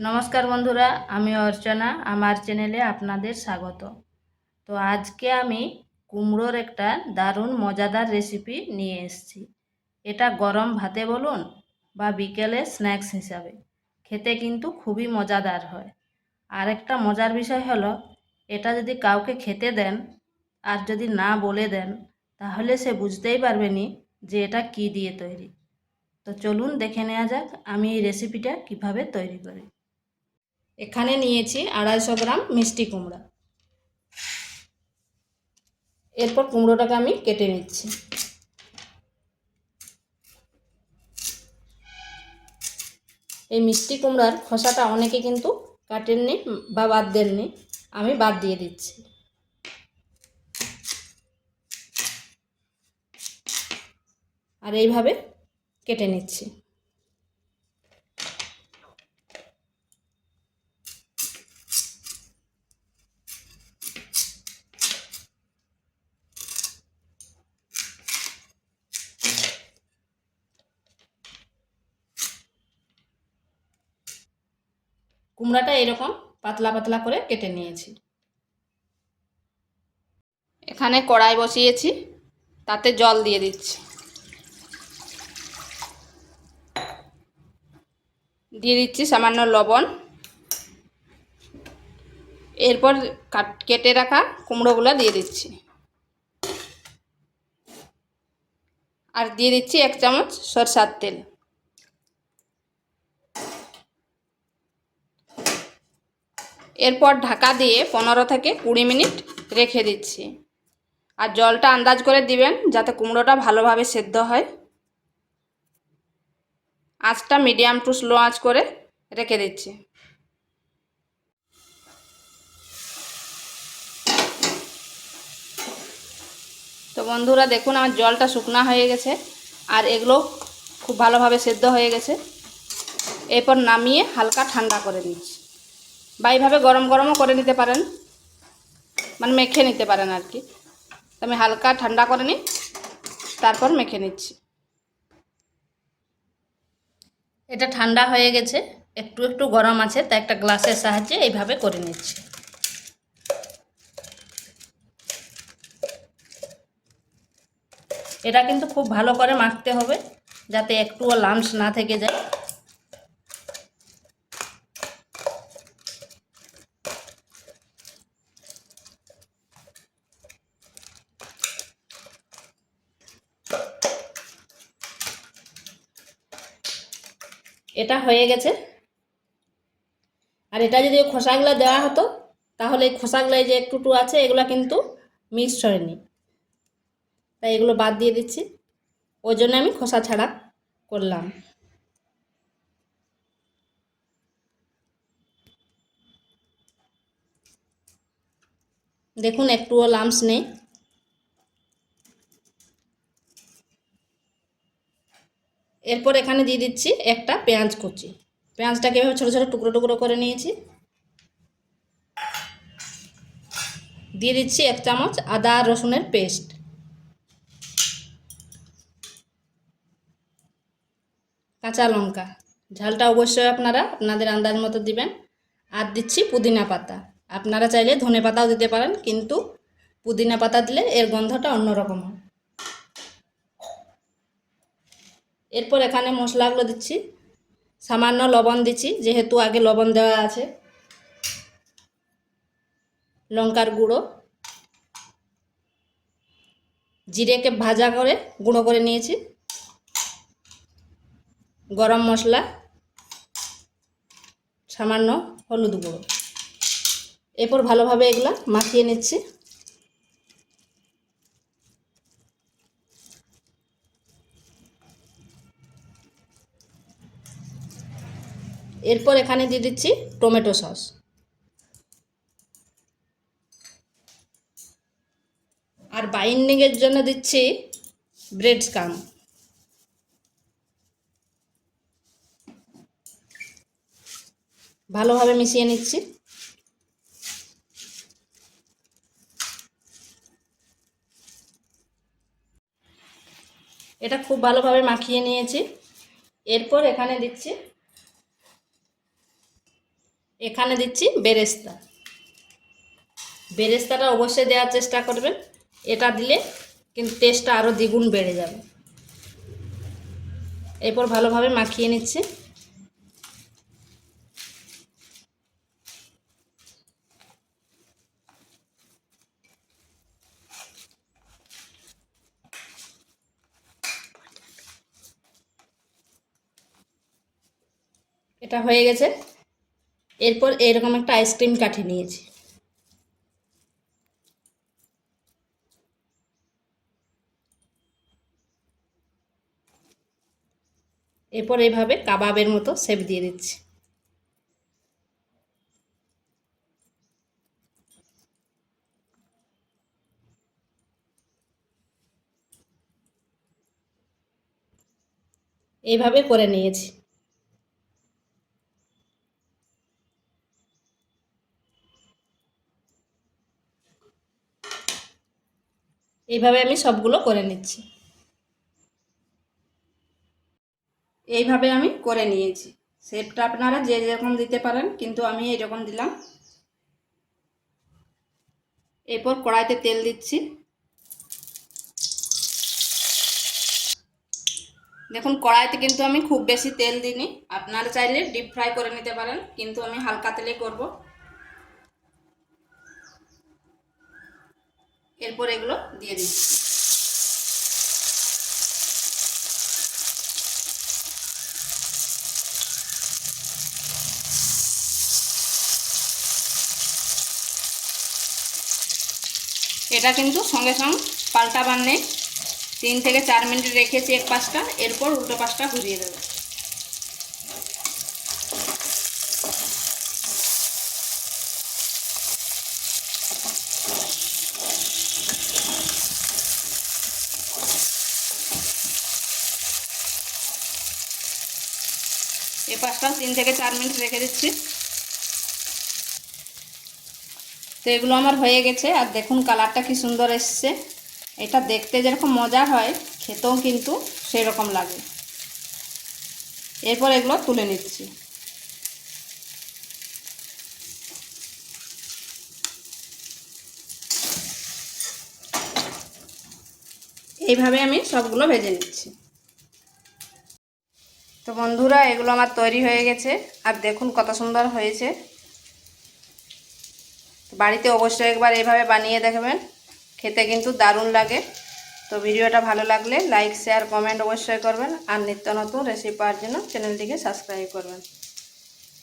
নমস্কার বন্ধুরা, আমি অর্চনা। আমার চ্যানেলে আপনাদের স্বাগত। তো আজকে আমি কুমড়োর একটা দারুণ মজাদার রেসিপি নিয়ে এসেছি। এটা গরম ভাতে বলুন বা বিকেলে স্ন্যাক্স হিসাবে খেতে কিন্তু খুবই মজাদার হয়। আর একটা মজার বিষয় হলো, এটা যদি কাউকে খেতে দেন আর যদি না বলে দেন, তাহলে সে বুঝতেই পারবে না যে এটা কী দিয়ে তৈরি। তো চলুন দেখে নেওয়া যাক আমি এই রেসিপিটা কিভাবে তৈরি করি। এখানে নিয়েছি 250 গ্রাম মিষ্টি কুমড়া। এরপর কুমড়োটাকে আমি কেটে নিচ্ছি। এই মিষ্টি কুমড়ার খোসাটা অনেকে কিন্তু কাটেননি বা বাদ দেননি, আমি বাদ দিয়ে দিচ্ছি। আর এইভাবে কেটে নিচ্ছি। কুমড়াটা এরকম পাতলা পাতলা করে কেটে নিয়েছি। এখানে কড়াই বসিয়েছি, তাতে জল দিয়ে দিচ্ছি। দিয়ে দিচ্ছি সামান্য লবণ। এরপর কেটে রাখা কুমড়োগুলো দিয়ে দিচ্ছি। আর দিয়ে দিচ্ছি 1 চামচ সরষের তেল। এরপর ঢাকা দিয়ে 15 থেকে 20 মিনিট রেখে দিচ্ছি। আর জলটা আন্দাজ করে দিবেন যাতে কুমড়োটা ভালোভাবে সেদ্ধ হয়। আঁচটা মিডিয়াম টু স্লো আঁচ করে রেখে দিচ্ছি। তো বন্ধুরা দেখুন, আমার জলটা শুকনা হয়ে গেছে আর এগুলো খুব ভালোভাবে সেদ্ধ হয়ে গেছে। এরপর নামিয়ে হালকা ঠান্ডা করে দিচ্ছি, বা এইভাবে গরম গরমও করে নিতে পারেন, মানে মেখে নিতে পারেন আর কি। তো আমি হালকা ঠান্ডা করে নিই, তারপর মেখে নিচ্ছি। এটা ঠান্ডা হয়ে গেছে, একটু একটু গরম আছে, তাই একটা গ্লাসের সাহায্যে এইভাবে করে নিচ্ছি। এটা কিন্তু খুব ভালো করে মাখতে হবে যাতে একটুও লাম্পস না থেকে যায়। এটা হয়ে গেছে। আর এটা যদি খোসাগুলো দেওয়া হতো, তাহলে এই খোসাগুলো যে একটু আছে, এগুলো কিন্তু মিক্সড হয়নি, তাই এগুলো বাদ দিয়ে দিচ্ছি। ওই জন্য আমি খোসা ছাড়া করলাম। দেখুন একটুও লাম্পস নেই। এরপর এখানে দিয়ে দিচ্ছি একটা পেঁয়াজ কুচি। পেঁয়াজটাকে এভাবে ছোটো ছোটো টুকরো টুকরো করে নিয়েছি। দিয়ে দিচ্ছি 1 চামচ আদা রসুনের পেস্ট। কাঁচা লঙ্কা, ঝালটা অবশ্যই আপনারা আপনাদের আন্দাজ মতো দিবেন। আর দিচ্ছি পুদিনা পাতা। আপনারা চাইলে ধনে পাতাও দিতে পারেন, কিন্তু পুদিনা পাতা দিলে এর গন্ধটা অন্যরকম হয়। এরপর এখানে মশলাগুলো দিচ্ছি। সামান্য লবণ দিচ্ছি, যেহেতু আগে লবণ দেওয়া আছে। লঙ্কার গুঁড়ো, জিরেকে ভাজা করে গুঁড়ো করে নিয়েছি, গরম মশলা, সামান্য হলুদ গুঁড়ো। এরপর ভালোভাবে এগুলা মাখিয়ে নিচ্ছি। এরপর এখানে দিয়ে দিচ্ছি টমেটো সস। আর বাইন্ডিংয়ের জন্য দিচ্ছি ব্রেড স্ক্রাম্ব। ভালোভাবে মিশিয়ে নিচ্ছি। এটা খুব ভালোভাবে মাখিয়ে নিয়েছি। এরপর এখানে দিচ্ছি এখানে দিচ্ছি বেরেস্তা। বেরেস্তাটা অবশ্যই দেওয়ার চেষ্টা করবেন, এটা দিলে কিন্তু টেস্টটা আরও দ্বিগুণ বেড়ে যাবে। এরপর ভালোভাবে মাখিয়ে নিচ্ছি। এটা হয়ে গেছে। এরপর এরকম একটা আইসক্রিম কাঠি নিয়েছি। এরপর এইভাবে কাবাবের মতো শেপ দিয়ে দিচ্ছি। এইভাবে করে নিয়েছি। এইভাবে আমি সবগুলো করে নিচ্ছি। এইভাবে আমি করে নিয়েছি। শেপটা আপনারা যে যেরকম দিতে পারেন, কিন্তু আমি এইরকম দিলাম। এরপর কড়াইতে তেল দিচ্ছি। দেখুন কড়াইতে কিন্তু আমি খুব বেশি তেল দিইনি, আপনারা চাইলে ডিপ ফ্রাই করে নিতে পারেন, কিন্তু আমি হালকা তেলেই করব। এরপর এগুলো দিয়ে দিচ্ছি। এটা কিন্তু সঙ্গে সঙ্গে পাল্টাবার নেই, 3 থেকে 4 মিনিট রেখেছি এক পাশটা, এরপর উল্টো পাশটা ঘুরিয়ে দেবো। এই পাশটাও 3 থেকে 4 মিনিট রেখে দিচ্ছি। তো এগুলো আমার হয়ে গেছে, আর দেখুন কালারটা কি সুন্দর এসছে। এটা দেখতে যেরকম মজার হয়, খেতেও কিন্তু সেই রকম লাগে। এরপর এগুলো তুলে নিচ্ছি। এইভাবে আমি সবগুলো ভেজে নিচ্ছি। তো বন্ধুরা এগুলো আমার তৈরি হয়ে গেছে, আর দেখুন কত সুন্দর হয়েছে। বাড়িতে অবশ্যই একবার এইভাবে বানিয়ে দেখবেন, খেতে কিন্তু দারুণ লাগে। তো ভিডিওটা ভালো লাগলে লাইক শেয়ার কমেন্ট অবশ্যই করবেন, আর নিত্য নতুন রেসিপি পাওয়ার জন্য চ্যানেলটিকে সাবস্ক্রাইব করবেন।